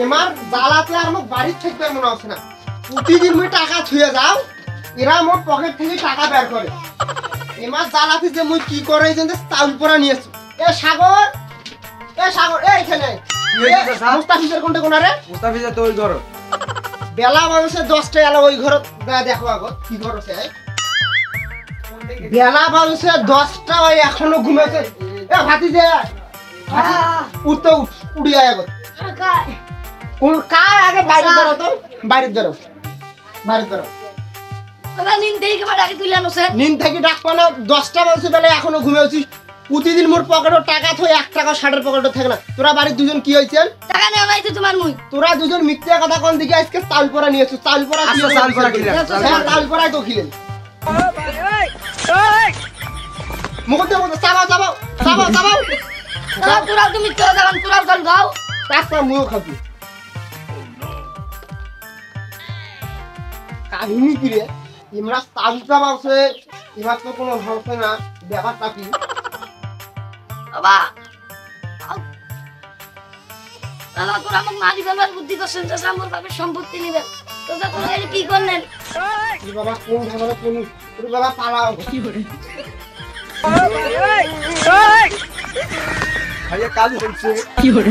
এমার জ্বালাতে আর মোক বাড়ির থেকে মনে হচ্ছে না প্রতিদিন মুই টাকা ছুঁয়ে যাও এরা মোর পকেট থেকে টাকা বের করে এমার জ্বালাতে যে মুই কি করে এই যে চাউল পোড়া নিয়েছি এ সাগর এইখানে মুস্তাফিজের কোনটা কোনা রে মুস্তাফিজের তো ওই ঘর বেলা বাজছে 10টা এলা ওই ঘর দেখো আগো কি ঘর আছে বেলা বাজছে 10টা ওই এখনো ঘুমাচ্ছে এ ভাতিজে উঠতে উড়ি আয় আগো কোন কার আগে বাইরে ধরো তো বাইরে ধরো তোরা নিন থেকে ডাকি তুলে আনো স্যার নিন থেকে ডাকবো না 10টা বাজছে বেলা এখনো ঘুমাচ্ছিস প্রতিদিন মোর পকেটে টাকা থই 1 টাকা শার্টের পকেটে থাকে না তোরা বাড়ির দুজন কি হইছে টাকা নেওয়া নাই তো তোমার মুই তোরা দুজন মিথ্যা কথা কোন দিকে আজকে চাউল পোড়া নিয়েছিস চাউল পোড়া চাউল পোড়াই তো খিলেন মুখতে চাবাও তোরা তুমি তোরা যাবান তোরাও চল গাও তারপর মুও খাবি কাহিনী কি রে ইমরা চাউল চাবাওছে এবার তো কোনো হচ্ছে না ব্যাপারটা কি বাবা দাদা তোরা আমাকে মারি ফেলবার বুদ্ধি করছেন যে আমার বাবার সম্পত্তি নেবেন তো তোরা এটা কি করলেন বাবা কোন ঝামেলা কোন বাবা পালাও কি করে ভাইয়া কাজ হচ্ছে কি করে